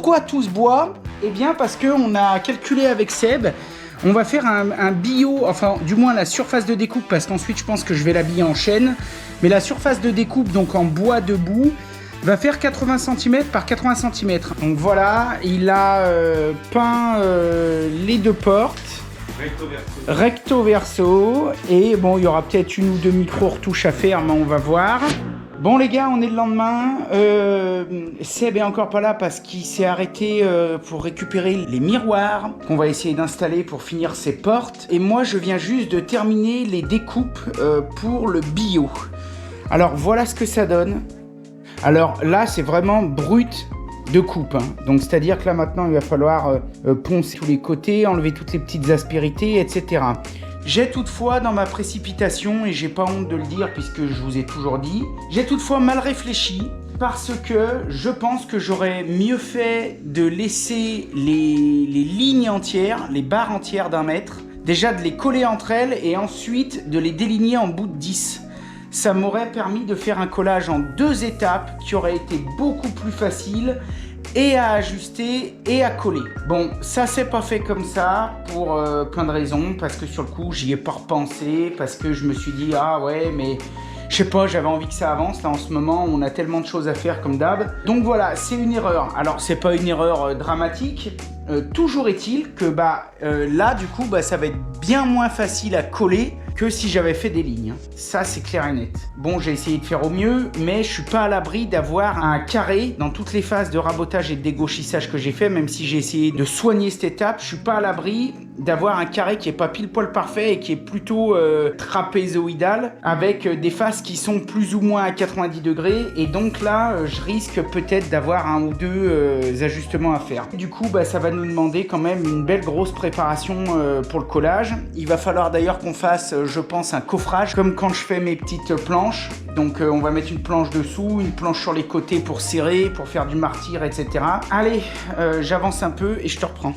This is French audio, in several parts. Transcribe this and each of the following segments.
Pourquoi tout ce bois? Eh bien parce qu'on a calculé avec Seb, on va faire un bio, enfin du moins la surface de découpe, parce qu'ensuite je pense que je vais l'habiller en chêne, mais la surface de découpe, donc en bois debout, va faire 80 cm par 80 cm. Donc voilà, il a peint les deux portes. Recto verso. Et bon, il y aura peut-être une ou deux micro-retouches à faire, mais on va voir. Bon les gars, on est le lendemain. Seb est encore pas là parce qu'il s'est arrêté pour récupérer les miroirs qu'on va essayer d'installer pour finir ses portes. Et moi, je viens juste de terminer les découpes pour le bio. Alors voilà ce que ça donne. Alors là, c'est vraiment brut de coupe, hein. Donc c'est-à-dire que là maintenant il va falloir poncer tous les côtés, enlever toutes les petites aspérités, etc. J'ai toutefois dans ma précipitation, et j'ai pas honte de le dire puisque je vous ai toujours dit, j'ai toutefois mal réfléchi parce que je pense que j'aurais mieux fait de laisser les lignes entières, les barres entières d'1 mètre, déjà de les coller entre elles et ensuite de les déligner en bout de 10. Ça m'aurait permis de faire un collage en 2 étapes qui aurait été beaucoup plus facile et à ajuster et à coller. Bon, ça c'est pas fait comme ça pour plein de raisons, parce que sur le coup j'y ai pas repensé, parce que je me suis dit ah ouais mais je sais pas, j'avais envie que ça avance. Là en ce moment on a tellement de choses à faire comme d'hab. Donc voilà, c'est une erreur. Alors c'est pas une erreur dramatique. Toujours est-il que là du coup ça va être bien moins facile à coller que si j'avais fait des lignes. Ça c'est clair et net. Bon, j'ai essayé de faire au mieux, mais je suis pas à l'abri d'avoir un carré dans toutes les phases de rabotage et de dégauchissage que j'ai fait. Même si j'ai essayé de soigner cette étape, je suis pas à l'abri d'avoir un carré qui est pas pile poil parfait et qui est plutôt trapézoïdal, avec des faces qui sont plus ou moins à 90 degrés. Et donc là je risque peut-être d'avoir 1 ou 2 ajustements à faire. Du coup ça va nous demander quand même une belle grosse préparation pour le collage. Il va falloir d'ailleurs qu'on fasse je pense un coffrage comme quand je fais mes petites planches. Donc on va mettre une planche dessous, une planche sur les côtés pour serrer, pour faire du martyr, etc. Allez, j'avance un peu et je te reprends.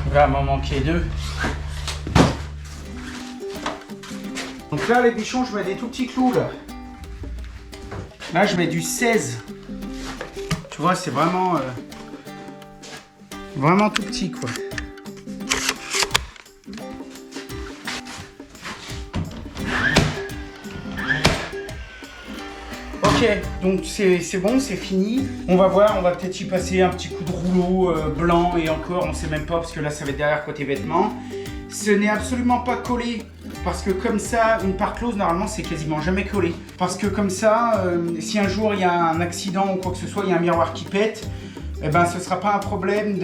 Il va m'en manquer 2. Donc là les bichons, je mets des tout petits clous là. Là je mets du 16. Tu vois, c'est vraiment vraiment tout petit quoi. Ok, donc c'est bon, c'est fini. On va voir, on va peut-être y passer un petit coup de rouleau blanc et encore, on sait même pas parce que là ça va être derrière côté vêtements. Ce n'est absolument pas collé parce que comme ça, une part close normalement c'est quasiment jamais collé. Parce que comme ça, si un jour il y a un accident ou quoi que ce soit, il y a un miroir qui pète, eh ben, ce ne sera pas un problème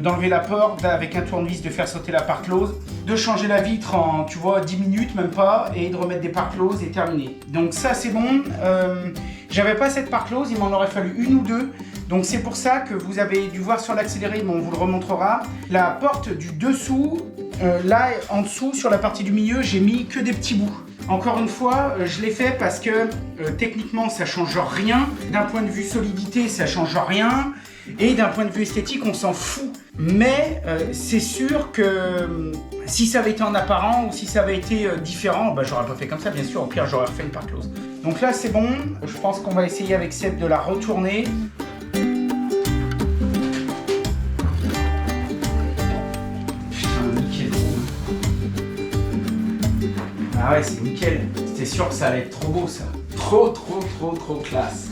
d'enlever la porte avec un tournevis, de faire sauter la part close, de changer la vitre en, tu vois, 10 minutes, même pas, et de remettre des parts closes et terminé. Donc ça, c'est bon. J'avais pas cette part close, il m'en aurait fallu une ou deux. Donc c'est pour ça que vous avez dû voir sur l'accéléré, mais on vous le remontrera. La porte du dessous, là, en dessous, sur la partie du milieu, j'ai mis que des petits bouts. Encore une fois, je l'ai fait parce que techniquement ça change rien, d'un point de vue solidité ça change rien, et d'un point de vue esthétique on s'en fout. Mais c'est sûr que si ça avait été en apparent ou si ça avait été différent, bah, j'aurais pas fait comme ça bien sûr, au pire j'aurais refait une part close. Donc là c'est bon, je pense qu'on va essayer avec Seb de la retourner. Ah ouais, c'est nickel. C'était sûr que ça allait être trop beau, ça. Trop classe.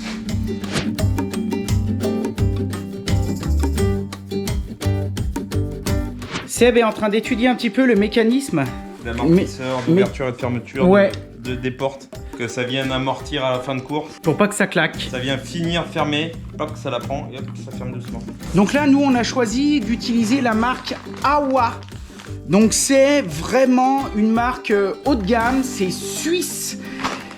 Seb est en train d'étudier un petit peu le mécanisme d'amortisseur, d'ouverture et de fermeture ouais. des portes. Que ça vienne amortir à la fin de course. Pour pas que ça claque. Ça vient finir, fermer, hop, ça la prend et hop, ça ferme doucement. Donc là, nous, on a choisi d'utiliser la marque Awa. Donc c'est vraiment une marque haut de gamme, c'est suisse.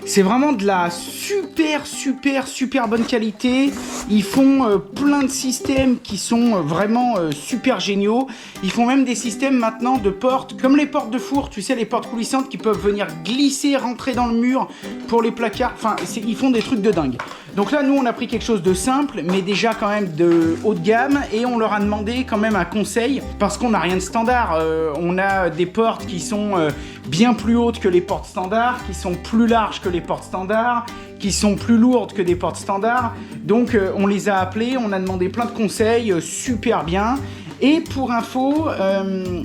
C'est vraiment de la super bonne qualité. Ils font plein de systèmes qui sont vraiment super géniaux. Ils font même des systèmes maintenant de portes, comme les portes de four, tu sais, les portes coulissantes qui peuvent venir glisser, rentrer dans le mur pour les placards. Enfin, ils font des trucs de dingue. Donc là, nous, on a pris quelque chose de simple, mais déjà quand même de haut de gamme. Et on leur a demandé quand même un conseil, parce qu'on n'a rien de standard. On a des portes qui sont bien plus hautes que les portes standards, qui sont plus larges que les portes standards, qui sont plus lourdes que des portes standards. Donc on les a appelés, on a demandé plein de conseils, super bien. Et pour info,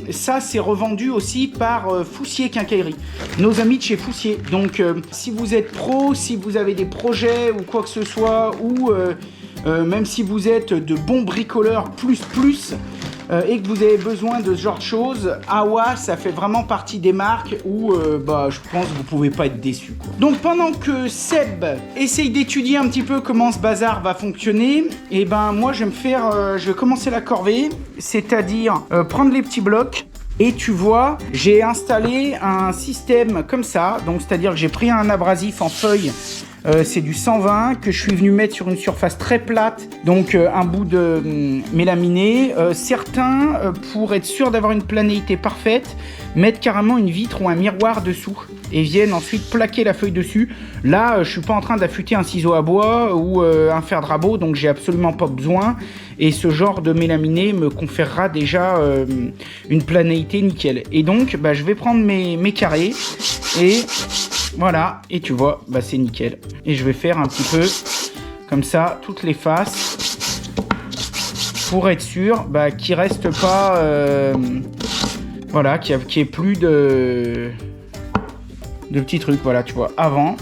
ça c'est revendu aussi par Foussier Quincaillerie, nos amis de chez Foussier. Donc si vous êtes pro, si vous avez des projets ou quoi que ce soit, ou même si vous êtes de bons bricoleurs plus, et que vous avez besoin de ce genre de choses, Awa, ça fait vraiment partie des marques où je pense que vous pouvez pas être déçus, quoi. Donc pendant que Seb essaye d'étudier un petit peu comment ce bazar va fonctionner, et ben moi je vais commencer la corvée, c'est-à-dire prendre les petits blocs. Et tu vois, j'ai installé un système comme ça, donc c'est-à-dire que j'ai pris un abrasif en feuille. C'est du 120 que je suis venu mettre sur une surface très plate, donc un bout de mélaminé. Certains, pour être sûr d'avoir une planéité parfaite, mettent carrément une vitre ou un miroir dessous et viennent ensuite plaquer la feuille dessus. Là, je suis pas en train d'affûter un ciseau à bois ou un fer de rabot, donc j'ai absolument pas besoin. Et ce genre de mélaminé me conférera déjà une planéité nickel. Et donc, je vais prendre mes carrés et voilà, et tu vois, c'est nickel. Et je vais faire un petit peu comme ça, toutes les faces, pour être sûr qu'il reste pas, voilà, qu'il n'y ait plus de petits trucs, voilà, tu vois, avant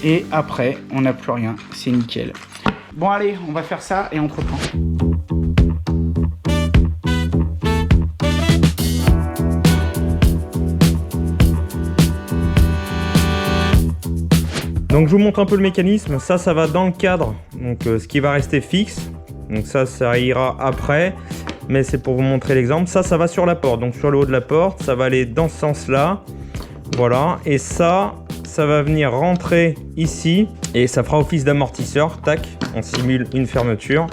et après, on n'a plus rien, c'est nickel. Bon allez, on va faire ça et on te reprend. Donc je vous montre un peu le mécanisme, ça va dans le cadre, donc ce qui va rester fixe, donc ça ira après, mais c'est pour vous montrer l'exemple. Ça va sur la porte, donc sur le haut de la porte, ça va aller dans ce sens là, voilà, et ça va venir rentrer ici, et ça fera office d'amortisseur, tac, on simule une fermeture,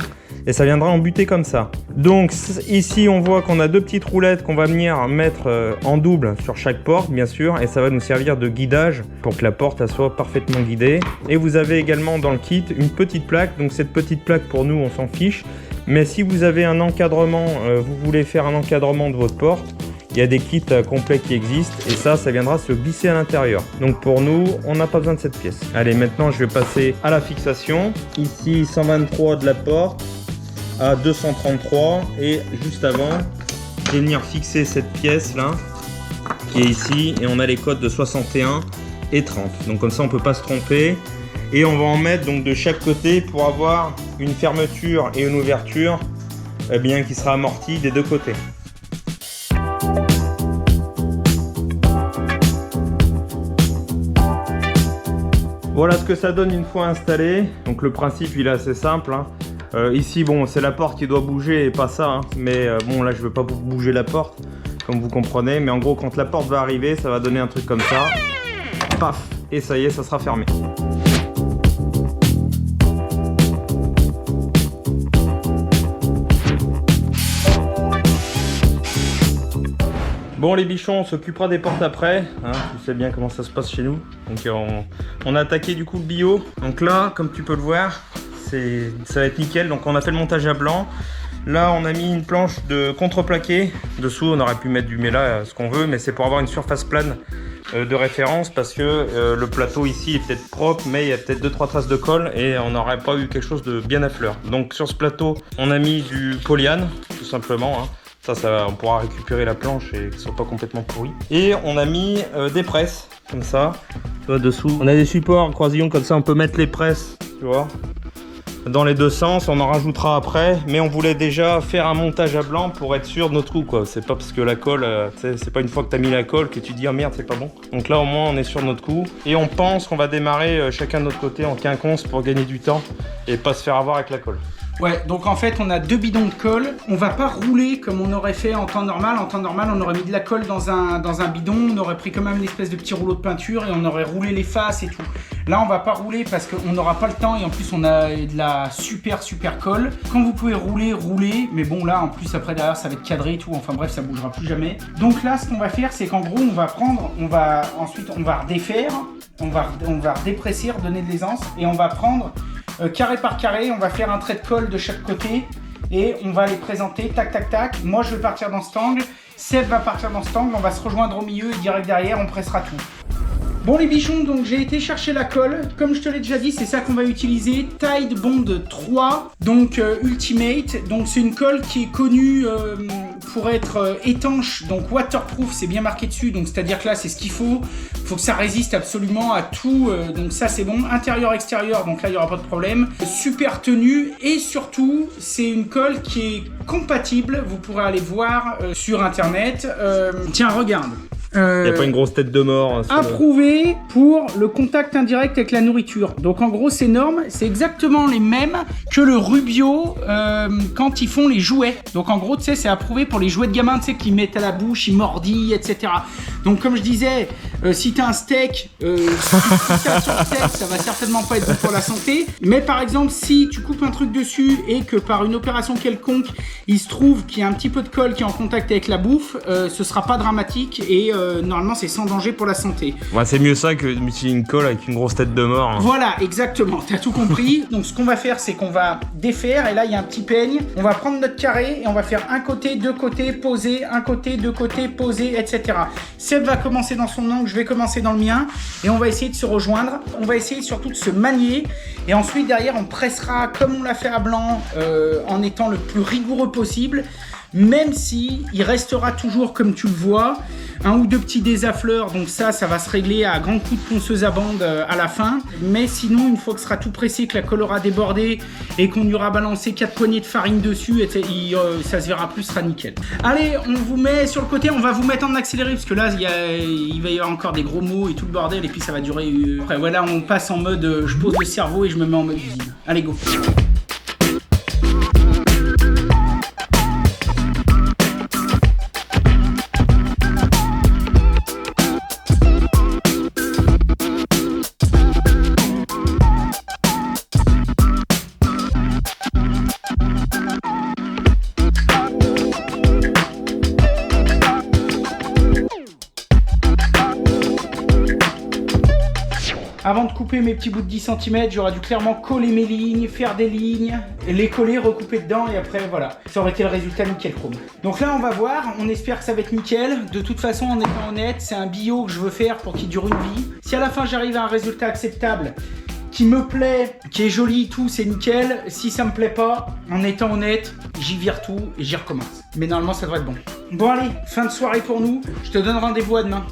et ça viendra embuter comme ça. Donc ici on voit qu'on a deux petites roulettes qu'on va venir mettre en double sur chaque porte bien sûr, et ça va nous servir de guidage pour que la porte elle soit parfaitement guidée. Et vous avez également dans le kit une petite plaque, donc cette petite plaque pour nous on s'en fiche, mais si vous avez un encadrement, vous voulez faire un encadrement de votre porte, il y a des kits complets qui existent et ça viendra se glisser à l'intérieur. Donc pour nous, on n'a pas besoin de cette pièce. Allez, maintenant je vais passer à la fixation. Ici 123 de la porte à 233 et juste avant, je vais venir fixer cette pièce là qui est ici et on a les codes de 61 et 30. Donc comme ça on peut pas se tromper et on va en mettre donc de chaque côté pour avoir une fermeture et une ouverture bien qui sera amortie des deux côtés. Voilà ce que ça donne une fois installé. Donc le principe il est assez simple, hein. Ici, bon, c'est la porte qui doit bouger et pas ça, hein. Mais bon, là, je veux pas bouger la porte, comme vous comprenez. Mais en gros, quand la porte va arriver, ça va donner un truc comme ça. Paf! Et ça y est, ça sera fermé. Bon les bichons, on s'occupera des portes après, hein, tu sais bien comment ça se passe chez nous. Donc on a attaqué du coup le bio. Donc là, comme tu peux le voir, ça va être nickel. Donc on a fait le montage à blanc. Là on a mis une planche de contreplaqué. Dessous on aurait pu mettre du méla, ce qu'on veut, mais c'est pour avoir une surface plane de référence parce que le plateau ici est peut-être propre, mais il y a peut-être 2-3 traces de colle et on n'aurait pas eu quelque chose de bien à fleur. Donc sur ce plateau, on a mis du polyane, tout simplement, hein. Ça, on pourra récupérer la planche et que ce soit pas complètement pourri. Et on a mis des presses, comme ça. Tu vois, dessous, on a des supports croisillons, comme ça on peut mettre les presses, tu vois, dans les deux sens. On en rajoutera après, mais on voulait déjà faire un montage à blanc pour être sûr de notre coup, quoi. C'est pas parce que la colle, c'est pas une fois que t'as mis la colle que tu dis ah merde c'est pas bon. Donc là au moins on est sûr de notre coup. Et on pense qu'on va démarrer chacun de notre côté en quinconce pour gagner du temps et pas se faire avoir avec la colle. Ouais, donc en fait on a 2 bidons de colle. On va pas rouler comme on aurait fait en temps normal. En temps normal on aurait mis de la colle dans un bidon, on aurait pris quand même une espèce de petit rouleau de peinture et on aurait roulé les faces et tout. Là on va pas rouler parce qu'on n'aura pas le temps et en plus on a de la super colle. Quand vous pouvez rouler, roulez, mais bon là en plus après derrière ça va être cadré et tout, enfin bref ça bougera plus jamais. Donc là ce qu'on va faire c'est qu'en gros ensuite on va redéfaire, on va redépresser, redonner de l'aisance et on va prendre carré par carré, on va faire un trait de colle de chaque côté et on va les présenter tac tac tac. Moi je vais partir dans cet angle, Seb va partir dans cet angle, on va se rejoindre au milieu et direct derrière on pressera tout. Bon les bichons, donc j'ai été chercher la colle, comme je te l'ai déjà dit c'est ça qu'on va utiliser, Tide Bond 3, donc Ultimate, donc c'est une colle qui est connue pour être étanche, donc waterproof, c'est bien marqué dessus, donc c'est-à-dire que là c'est ce qu'il faut que ça résiste absolument à tout, donc ça c'est bon, intérieur-extérieur, donc là il n'y aura pas de problème, super tenue et surtout c'est une colle qui est compatible, vous pourrez aller voir sur internet, tiens regarde. Il n'y a pas une grosse tête de mort. Approuvé pour le contact indirect avec la nourriture. Donc en gros ces normes, c'est exactement les mêmes que le Rubio quand ils font les jouets. Donc en gros tu sais c'est approuvé pour les jouets de gamins, tu sais qu'ils mettent à la bouche, ils mordillent, etc. Donc comme je disais, si t'as un steak, ça va certainement pas être bon pour la santé. Mais par exemple si tu coupes un truc dessus et que par une opération quelconque, il se trouve qu'il y a un petit peu de colle qui est en contact avec la bouffe, ce sera pas dramatique et normalement c'est sans danger pour la santé. Ouais, c'est mieux ça que d'utiliser une colle avec une grosse tête de mort. Hein. Voilà, exactement, t'as tout compris. Donc ce qu'on va faire c'est qu'on va défaire et là il y a un petit peigne. On va prendre notre carré et on va faire un côté, deux côtés, poser, un côté, deux côtés, poser, etc. Seb va commencer dans son angle, je vais commencer dans le mien et on va essayer de se rejoindre. On va essayer surtout de se manier et ensuite derrière on pressera comme on l'a fait à blanc en étant le plus rigoureux possible. Même si il restera toujours, comme tu le vois, un ou deux petits désaffleurs, donc ça va se régler à grands coups de ponceuse à bande à la fin. Mais sinon, une fois que ce sera tout pressé, que la colle aura débordé et qu'on y aura balancé 4 poignées de farine dessus, ça se verra plus, ce sera nickel. Allez, on vous met sur le côté, on va vous mettre en accéléré parce que là, il va y avoir encore des gros mots et tout le bordel et puis ça va durer. Après, voilà, on passe en mode je pose le cerveau et je me mets en mode usine. Allez, go! Avant de couper mes petits bouts de 10 cm, j'aurais dû clairement coller mes lignes, faire des lignes, les coller, recouper dedans et après voilà. Ça aurait été le résultat nickel chrome. Donc là on va voir, on espère que ça va être nickel. De toute façon en étant honnête, c'est un bio que je veux faire pour qu'il dure une vie. Si à la fin j'arrive à un résultat acceptable, qui me plaît, qui est joli, tout, c'est nickel. Si ça me plaît pas, en étant honnête, j'y vire tout et j'y recommence. Mais normalement ça devrait être bon. Bon allez, fin de soirée pour nous. Je te donne rendez-vous à demain.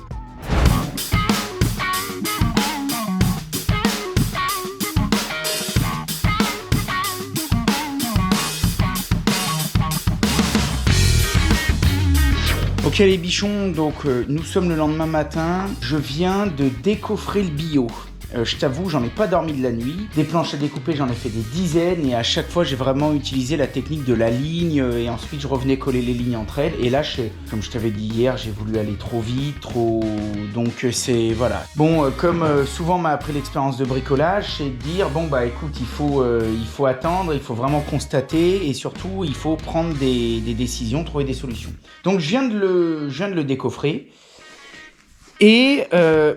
Ok les bichons, donc nous sommes le lendemain matin, je viens de décoffrer le bio. Je t'avoue, j'en ai pas dormi de la nuit. Des planches à découper, j'en ai fait des dizaines et à chaque fois, j'ai vraiment utilisé la technique de la ligne et ensuite, je revenais coller les lignes entre elles. Et là, comme je t'avais dit hier, j'ai voulu aller trop vite, donc c'est... Voilà. Bon, comme souvent m'a appris l'expérience de bricolage, c'est de dire, bon bah écoute, il faut attendre, il faut vraiment constater et surtout, il faut prendre des décisions, trouver des solutions. Donc, je viens de le décoffrer. Et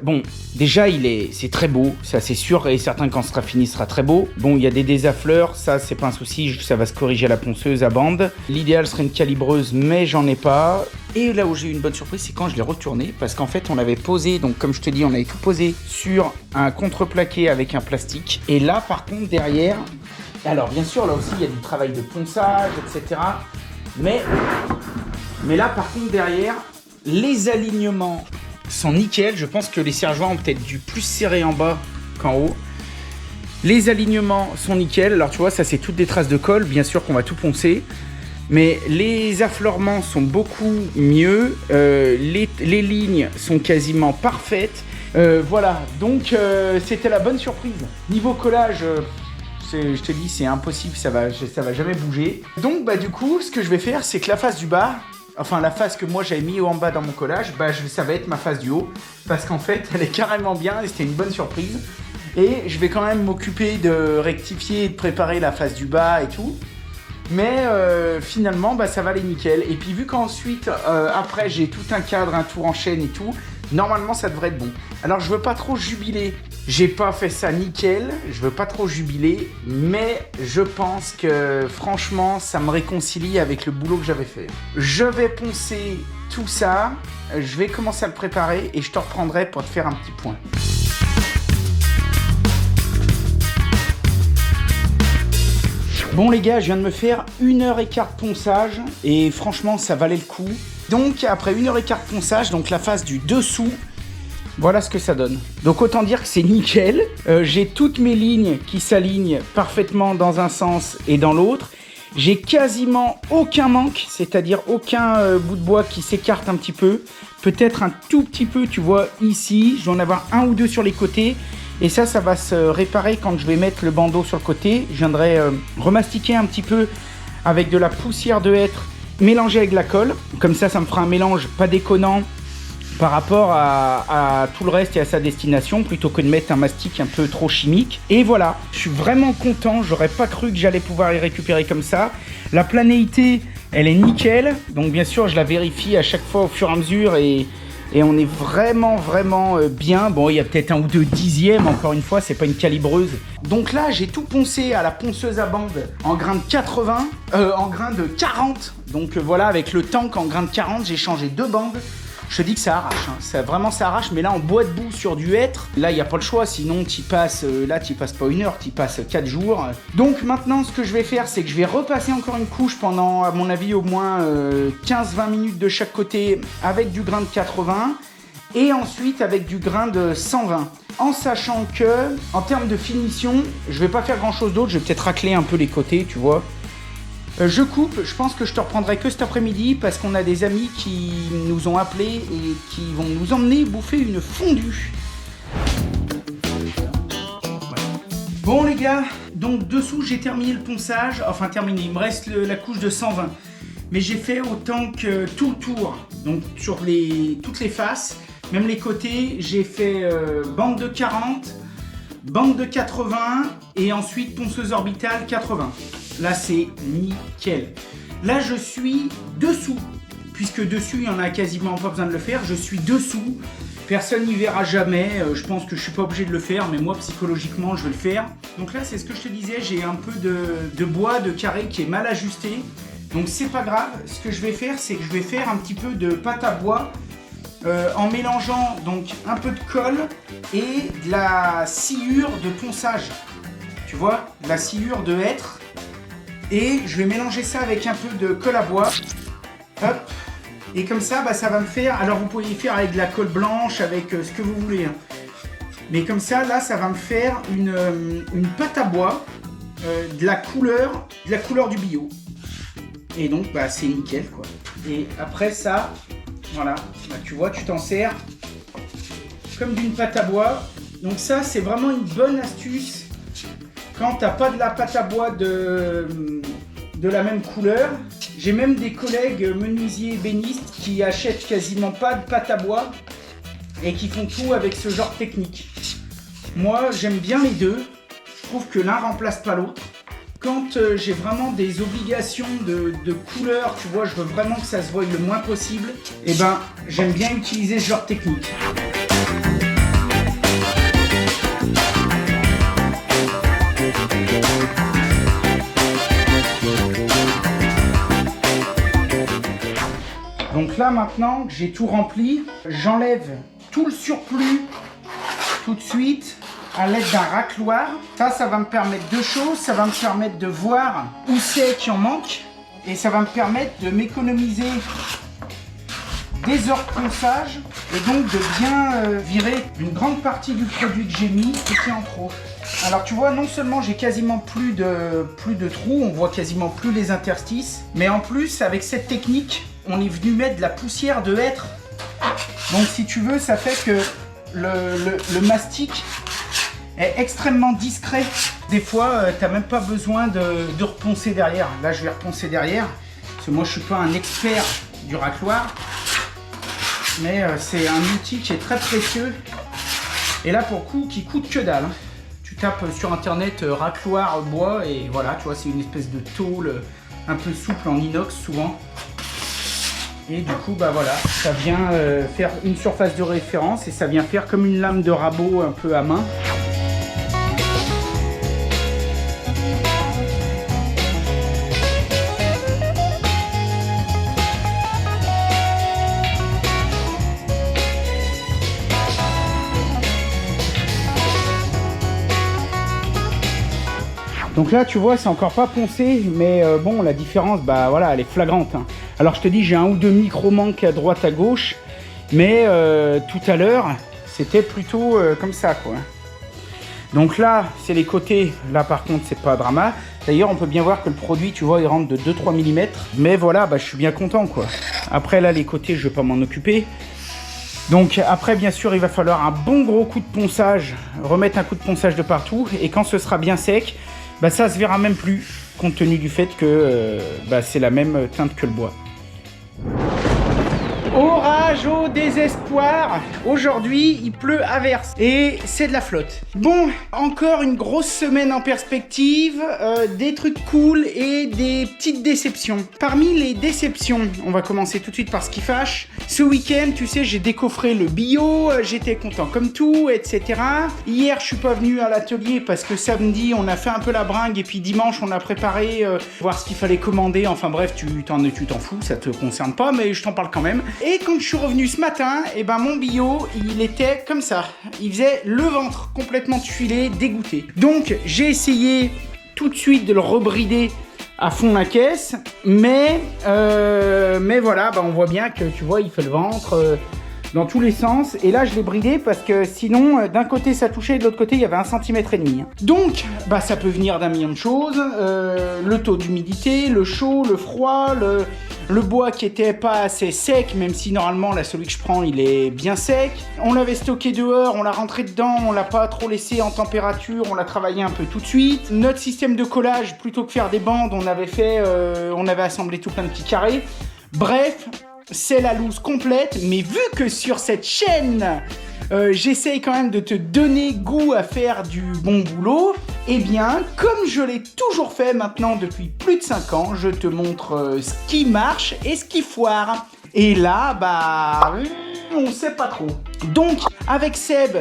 bon, déjà c'est très beau, ça c'est sûr et certain quand ce sera fini, ce sera très beau. Bon, il y a des désaffleurs, ça c'est pas un souci, ça va se corriger à la ponceuse à bande. L'idéal serait une calibreuse, mais j'en ai pas. Et là où j'ai eu une bonne surprise, c'est quand je l'ai retourné, parce qu'en fait on l'avait posé, donc comme je te dis, on avait tout posé sur un contreplaqué avec un plastique. Et là par contre derrière, alors bien sûr là aussi il y a du travail de ponçage, etc. Mais là par contre derrière, les alignements sont nickel. Je pense que les serre-joints ont peut-être dû plus serrer en bas qu'en haut. Les alignements sont nickel. Alors tu vois, ça c'est toutes des traces de colle. Bien sûr qu'on va tout poncer. Mais les affleurements sont beaucoup mieux. Les lignes sont quasiment parfaites. Voilà, donc c'était la bonne surprise. Niveau collage, je te dis, c'est impossible, ça va jamais bouger. Donc bah du coup, ce que je vais faire, c'est que la face du bas, enfin la face que moi j'avais mis en bas dans mon collage, bah ça va être ma face du haut, parce qu'en fait elle est carrément bien et c'était une bonne surprise. Et je vais quand même m'occuper de rectifier et de préparer la face du bas et tout. Mais finalement bah ça va aller nickel. Et puis vu qu'ensuite après j'ai tout un cadre, un tour en chaîne et tout, normalement ça devrait être bon. Alors je veux pas trop jubiler, j'ai pas fait ça nickel, je veux pas trop jubiler, mais je pense que franchement ça me réconcilie avec le boulot que j'avais fait. Je vais poncer tout ça, je vais commencer à le préparer et je te reprendrai pour te faire un petit point. Bon les gars, je viens de me faire 1h15 de ponçage et franchement ça valait le coup. Donc après 1h15 de ponçage, donc la face du dessous, voilà ce que ça donne. Donc autant dire que c'est nickel. J'ai toutes mes lignes qui s'alignent parfaitement dans un sens et dans l'autre. J'ai quasiment aucun manque, c'est-à-dire aucun bout de bois qui s'écarte un petit peu. Peut-être un tout petit peu, tu vois, ici. Je vais en avoir un ou deux sur les côtés. Et ça va se réparer quand je vais mettre le bandeau sur le côté. Je viendrai remastiquer un petit peu avec de la poussière de hêtre mélangée avec de la colle. Comme ça me fera un mélange pas déconnant par rapport à tout le reste et à sa destination, plutôt que de mettre un mastic un peu trop chimique. Et voilà, je suis vraiment content, j'aurais pas cru que j'allais pouvoir y récupérer comme ça. La planéité, elle est nickel, donc bien sûr je la vérifie à chaque fois au fur et à mesure et on est vraiment bien. Bon, il y a peut-être un ou deux dixièmes, encore une fois, c'est pas une calibreuse. Donc là, j'ai tout poncé à la ponceuse à bande en grain de 80, en grain de 40. Donc voilà, avec le tank en grain de 40, j'ai changé 2 bandes. Je te dis que ça arrache, hein. Ça arrache, mais là en bois debout sur du hêtre, là il n'y a pas le choix, sinon tu passes pas 1 heure, tu passes 4 jours. Donc maintenant ce que je vais faire, c'est que je vais repasser encore une couche pendant, à mon avis, au moins 15-20 minutes de chaque côté avec du grain de 80 et ensuite avec du grain de 120. En sachant que, en termes de finition, je vais pas faire grand chose d'autre, je vais peut-être racler un peu les côtés, tu vois. Je coupe, je pense que je te reprendrai que cet après-midi parce qu'on a des amis qui nous ont appelés et qui vont nous emmener bouffer une fondue. Bon les gars, donc dessous j'ai terminé le ponçage, enfin terminé, il me reste la couche de 120. Mais j'ai fait autant que tout le tour, donc sur toutes les faces, même les côtés, j'ai fait bande de 40, bande de 80 et ensuite ponceuse orbitale 80. Là, c'est nickel. Là, je suis dessous. Puisque dessus, il n'y en a quasiment pas besoin de le faire. Je suis dessous. Personne n'y verra jamais. Je pense que je ne suis pas obligé de le faire. Mais moi, psychologiquement, je vais le faire. Donc là, c'est ce que je te disais. J'ai un peu de bois, de carré qui est mal ajusté. Donc, c'est pas grave. Ce que je vais faire, c'est que je vais faire un petit peu de pâte à bois. En mélangeant donc un peu de colle et de la sciure de ponçage. Tu vois, de la sciure de hêtre. Et je vais mélanger ça avec un peu de colle à bois. Hop. Et comme ça, ça va me faire... Alors vous pouvez faire avec de la colle blanche, avec ce que vous voulez. Hein. Mais comme ça, là, ça va me faire une pâte à bois de la couleur du bio. Et donc, c'est nickel, quoi. Et après ça, voilà. Tu vois, tu t'en sers comme d'une pâte à bois. Donc ça, c'est vraiment une bonne astuce quand t'as pas de la pâte à bois de la même couleur. J'ai même des collègues menuisiers ébénistes qui achètent quasiment pas de pâte à bois et qui font tout avec ce genre de technique. Moi, j'aime bien les deux. Je trouve que l'un remplace pas l'autre. Quand j'ai vraiment des obligations de couleur, tu vois, je veux vraiment que ça se voie le moins possible, et ben, j'aime bien utiliser ce genre de technique. Donc là, maintenant que j'ai tout rempli, j'enlève tout le surplus tout de suite à l'aide d'un racloir. Ça va me permettre deux choses. Ça va me permettre de voir où c'est qu'il en manque et ça va me permettre de m'économiser des heures de ponçage et donc de bien virer une grande partie du produit que j'ai mis et qui est en trop. Alors tu vois, non seulement j'ai quasiment plus de trous, on voit quasiment plus les interstices, mais en plus avec cette technique, on est venu mettre de la poussière de hêtre. Donc si tu veux, ça fait que le mastic est extrêmement discret. Des fois, t'as même pas besoin de reponcer derrière. Là, je vais reponcer derrière, parce que moi, je suis pas un expert du racloir, mais c'est un outil qui est très précieux. Et là, pour le coup, qui coûte que dalle. Tu tapes sur internet racloir bois et voilà, tu vois, c'est une espèce de tôle un peu souple en inox souvent. Et du coup, bah voilà, ça vient faire une surface de référence et ça vient faire comme une lame de rabot un peu à main. Donc là, tu vois, c'est encore pas poncé, mais bon, la différence, bah voilà, elle est flagrante. Hein. Alors je te dis, j'ai un ou deux micro-manques à droite, à gauche, mais tout à l'heure, c'était plutôt comme ça, quoi. Donc là, c'est les côtés. Là, par contre, c'est pas drama. D'ailleurs, on peut bien voir que le produit, tu vois, il rentre de 2-3 mm. Mais voilà, bah, je suis bien content, quoi. Après, là, les côtés, je vais pas m'en occuper. Donc après, bien sûr, il va falloir un bon gros coup de ponçage, remettre un coup de ponçage de partout. Et quand ce sera bien sec, bah, ça se verra même plus, compte tenu du fait que bah, c'est la même teinte que le bois. Orage au désespoir. Aujourd'hui, il pleut à verse et c'est de la flotte. Bon, encore une grosse semaine en perspective, des trucs cool et des petites déceptions. Parmi les déceptions, on va commencer tout de suite par ce qui fâche. Ce week-end, tu sais, j'ai décoffré le bio, j'étais content comme tout, etc. Hier, je suis pas venu à l'atelier parce que samedi, on a fait un peu la bringue et puis dimanche, on a préparé voir ce qu'il fallait commander. Enfin bref, tu t'en fous, ça te concerne pas, mais je t'en parle quand même. Et quand je suis revenu ce matin, et ben mon bio, il était comme ça. Il faisait le ventre complètement tuilé, dégoûté. Donc j'ai essayé tout de suite de le rebrider à fond la caisse, mais voilà, bah on voit bien que tu vois, il fait le ventre dans tous les sens. Et là, je l'ai bridé parce que sinon, d'un côté ça touchait, de l'autre côté il y avait 1,5 cm. Donc, bah ça peut venir d'un million de choses. Le taux d'humidité, le chaud, le froid, le bois qui était pas assez sec, même si normalement là celui que je prends il est bien sec. On l'avait stocké dehors, on l'a rentré dedans, on l'a pas trop laissé en température, on l'a travaillé un peu tout de suite. Notre système de collage, plutôt que faire des bandes, on avait assemblé tout plein de petits carrés. Bref, c'est la loose complète, mais vu que sur cette chaîne j'essaye quand même de te donner goût à faire du bon boulot, eh bien, comme je l'ai toujours fait maintenant depuis plus de 5 ans, je te montre ce qui marche et ce qui foire. Et là, bah, on sait pas trop. Donc, avec Seb,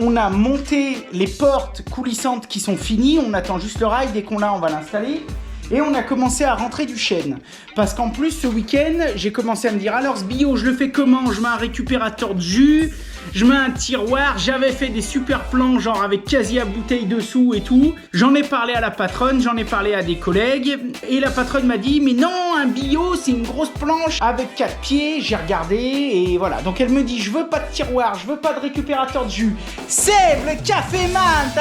on a monté les portes coulissantes qui sont finies, on attend juste le rail, dès qu'on l'a, on va l'installer. Et on a commencé à rentrer du chêne. Parce qu'en plus, ce week-end, j'ai commencé à me dire, alors ce bio, je le fais comment? Je mets un récupérateur de jus, je mets un tiroir, j'avais fait des super plans, genre avec quasi à bouteille dessous et tout. J'en ai parlé à la patronne, j'en ai parlé à des collègues. Et la patronne m'a dit, mais non, un bio, c'est une grosse planche avec 4 pieds. J'ai regardé et voilà. Donc elle me dit, je veux pas de tiroir, je veux pas de récupérateur de jus. C'est le café man.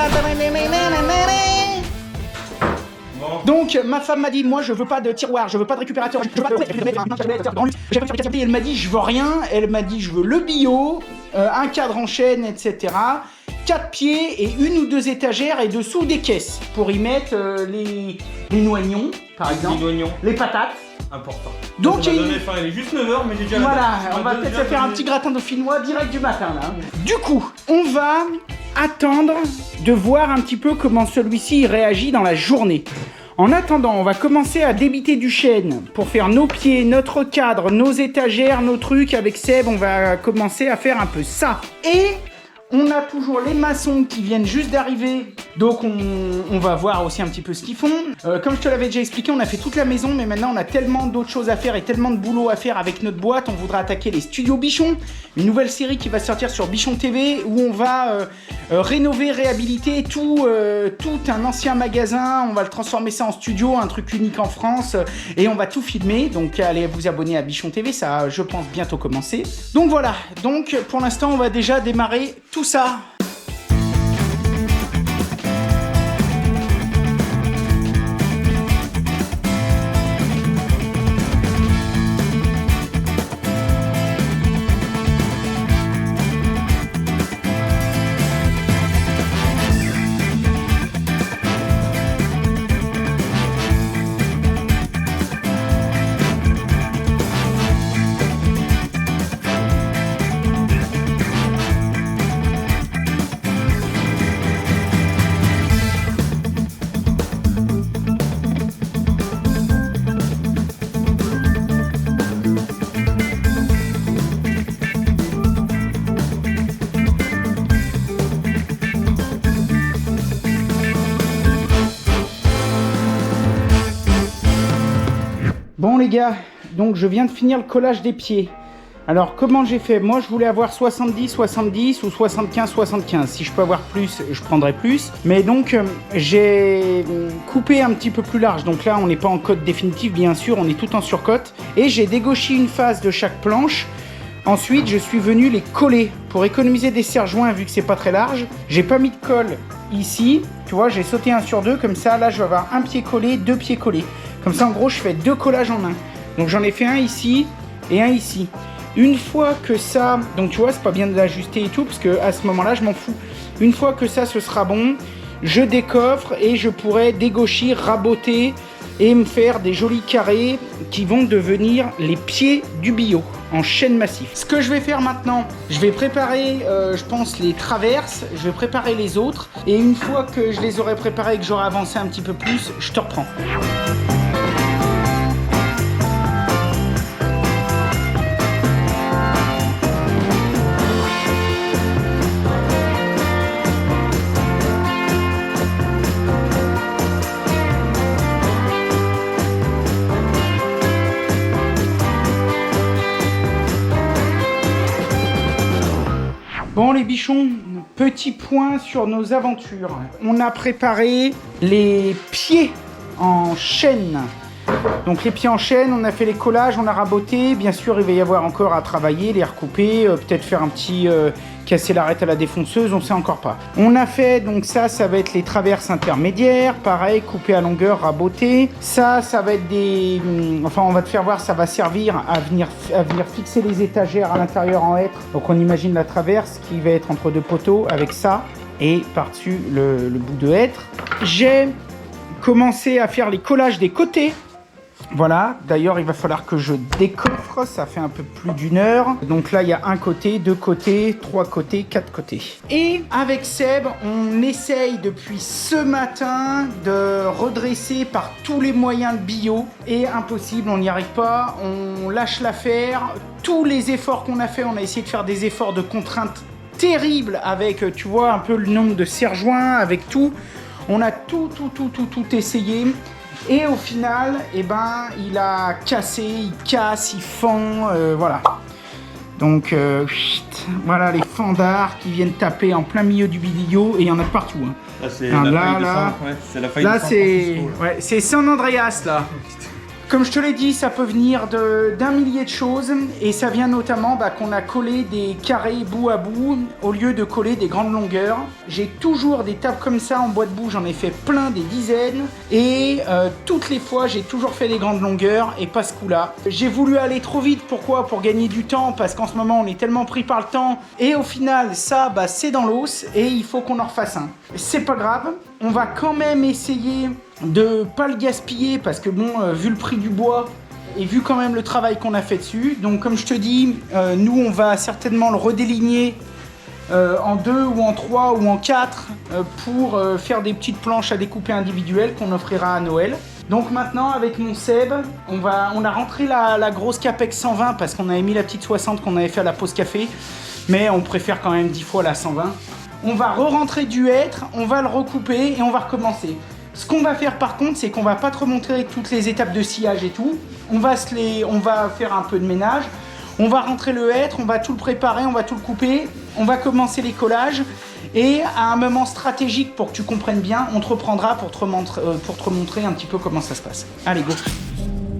Donc ma femme m'a dit, moi je veux pas de tiroir, je veux pas de récupérateur, je veux pas de... Elle m'a dit je veux rien, elle m'a dit je veux le bio, un cadre en chêne, etc. 4 pieds et 1 ou 2 étagères et dessous des caisses pour y mettre les noignons, par exemple, les patates. Important. Donc ça m'a donné faim, il est juste 9h, mais j'ai déjà voilà, la date. on va peut-être se faire un petit gratin dauphinois direct du matin là. Du coup, on va attendre de voir un petit peu comment celui-ci réagit dans la journée. En attendant, on va commencer à débiter du chêne pour faire nos pieds, notre cadre, nos étagères, nos trucs. Avec Seb, on va commencer à faire un peu ça. Et on a toujours les maçons qui viennent juste d'arriver, donc on va voir aussi un petit peu ce qu'ils font. Comme je te l'avais déjà expliqué, on a fait toute la maison, mais maintenant on a tellement d'autres choses à faire et tellement de boulot à faire avec notre boîte. On voudra attaquer les studios Bichon, une nouvelle série qui va sortir sur Bichon TV, où on va rénover, réhabiliter tout un ancien magasin. On va le transformer ça en studio, un truc unique en France, et on va tout filmer. Donc allez vous abonner à Bichon TV, ça je pense bientôt commencer. Donc voilà, donc pour l'instant on va déjà démarrer tout ça. Bon les gars, donc je viens de finir le collage des pieds. Alors comment j'ai fait? Moi je voulais avoir 70-70 ou 75-75. Si je peux avoir plus, je prendrai plus. Mais donc j'ai coupé un petit peu plus large. Donc là on n'est pas en cote définitive bien sûr, on est tout en surcote. Et j'ai dégauché une face de chaque planche. Ensuite je suis venu les coller. Pour économiser des serre-joints vu que c'est pas très large, j'ai pas mis de colle ici. Tu vois, j'ai sauté un sur deux, comme ça là je vais avoir un pied collé, 2 pieds collés. Comme ça, en gros, je fais 2 collages en un. Donc, j'en ai fait un ici et un ici. Une fois que ça... Donc, tu vois, c'est pas bien d'ajuster et tout, parce qu'à ce moment-là, je m'en fous. Une fois que ça, ce sera bon, je décoffre et je pourrai dégaucher, raboter et me faire des jolis carrés qui vont devenir les pieds du bio en chêne massif. Ce que je vais faire maintenant, je vais préparer, je pense, les traverses. Je vais préparer les autres. Et une fois que je les aurai préparés et que j'aurai avancé un petit peu plus, je te reprends. Bon les bichons, petit point sur nos aventures. On a préparé les pieds en chêne. Donc les pieds en chêne, on a fait les collages, on a raboté. Bien sûr, il va y avoir encore à travailler, les recouper, peut-être faire un petit casser l'arête à la défonceuse, on sait encore pas. On a fait, donc ça va être les traverses intermédiaires, pareil, coupé à longueur, raboté. Ça va être des... Enfin, on va te faire voir, ça va servir à venir fixer les étagères à l'intérieur en hêtre. Donc on imagine la traverse qui va être entre 2 poteaux avec ça et par-dessus le bout de hêtre. J'ai commencé à faire les collages des côtés. Voilà, d'ailleurs il va falloir que je décoffre, ça fait un peu plus d'1 heure. Donc là il y a un côté, 2 côtés, 3 côtés, 4 côtés. Et avec Seb, on essaye depuis ce matin de redresser par tous les moyens de bio. Et impossible, on n'y arrive pas, on lâche l'affaire. Tous les efforts qu'on a fait, on a essayé de faire des efforts de contrainte terribles avec, tu vois, un peu le nombre de serre-joints, avec tout. On a tout essayé. Et au final, eh ben, il a cassé, il casse, il fend, voilà. Donc, voilà les fendards qui viennent taper en plein milieu du vidéo, et il y en a partout. Hein. Là, c'est la faille de San Francisco. Là, c'est San Andreas, là. Comme je te l'ai dit, ça peut venir d'un millier de choses et ça vient notamment qu'on a collé des carrés bout à bout au lieu de coller des grandes longueurs. J'ai toujours des tables comme ça en bois de boue, j'en ai fait plein, des dizaines et toutes les fois j'ai toujours fait des grandes longueurs et pas ce coup-là. J'ai voulu aller trop vite, pourquoi? Pour gagner du temps parce qu'en ce moment on est tellement pris par le temps et au final ça c'est dans l'os et il faut qu'on en refasse un. C'est pas grave, on va quand même essayer de pas le gaspiller parce que bon, vu le prix du bois et vu quand même le travail qu'on a fait dessus, donc comme je te dis, nous on va certainement le redéligner en 2 ou en 3 ou en 4 pour faire des petites planches à découper individuelles qu'on offrira à Noël. Donc maintenant avec mon Seb, on a rentré la grosse Capex 120 parce qu'on avait mis la petite 60 qu'on avait fait à la pause café, mais on préfère quand même 10 fois la 120. On va re-rentrer du hêtre, on va le recouper et on va recommencer. Ce qu'on va faire par contre, c'est qu'on va pas te remontrer toutes les étapes de sciage et tout. On va faire un peu de ménage. On va rentrer le hêtre, on va tout le préparer, on va tout le couper. On va commencer les collages. Et à un moment stratégique pour que tu comprennes bien, on te reprendra pour te montrer un petit peu comment ça se passe. Allez, go!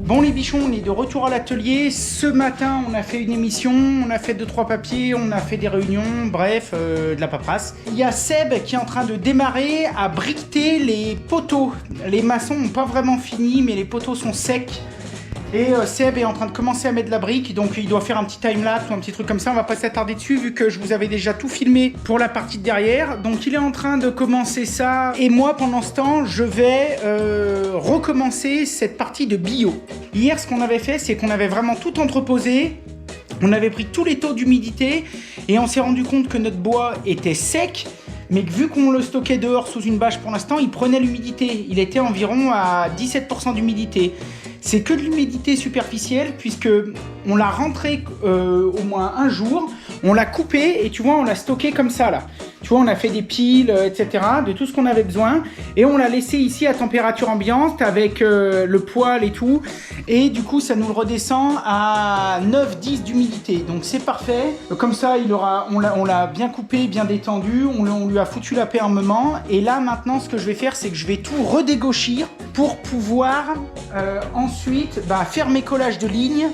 Bon les bichons, on est de retour à l'atelier. Ce matin, on a fait une émission, on a fait 2-3 papiers, on a fait des réunions, bref, de la paperasse. Il y a Seb qui est en train de démarrer à briqueter les poteaux. Les maçons n'ont pas vraiment fini, mais les poteaux sont secs. Et Seb est en train de commencer à mettre de la brique, donc il doit faire un petit timelapse ou un petit truc comme ça. On va pas s'attarder dessus vu que je vous avais déjà tout filmé pour la partie de derrière. Donc il est en train de commencer ça. Et moi pendant ce temps, je vais recommencer cette partie de bio. Hier ce qu'on avait fait, c'est qu'on avait vraiment tout entreposé. On avait pris tous les taux d'humidité et on s'est rendu compte que notre bois était sec. Mais vu qu'on le stockait dehors sous une bâche pour l'instant, il prenait l'humidité. Il était environ à 17% d'humidité. C'est que de l'humidité superficielle puisque on l'a rentré au moins un jour, on l'a coupé et tu vois on l'a stocké comme ça là. Tu vois on a fait des piles etc. de tout ce qu'on avait besoin et on l'a laissé ici à température ambiante avec le poêle et tout et du coup ça nous le redescend à 9-10 d'humidité donc c'est parfait. Comme ça on l'a bien coupé, bien détendu, on lui a foutu la paix un moment et là maintenant ce que je vais faire c'est que je vais tout redégauchir pour pouvoir ensuite faire mes collages de lignes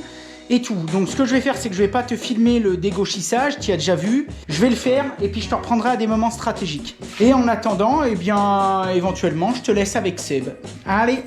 et tout. Donc ce que je vais faire c'est que je vais pas te filmer le dégauchissage, tu as déjà vu, je vais le faire et puis je te reprendrai à des moments stratégiques. Et en attendant, eh bien éventuellement je te laisse avec Seb. Allez!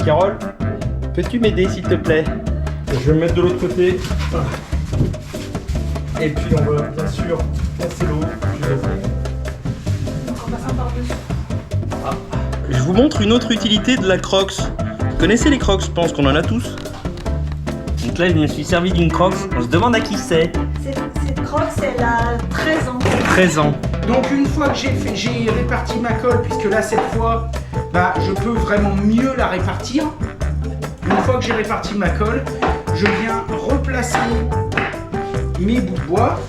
Carole, peux-tu m'aider s'il te plaît? Je vais me mettre de l'autre côté. Et puis on va bien sûr passer l'eau. Je vous montre une autre utilité de la Crocs. Vous connaissez les Crocs, je pense qu'on en a tous. Donc là je me suis servi d'une Crocs, on se demande à qui c'est. Cette Crocs elle a 13 ans. 13 ans. Donc une fois que j'ai réparti ma colle, puisque là cette fois je peux vraiment mieux la répartir. Une fois que j'ai réparti ma colle, je viens replacer mes bouts de bois.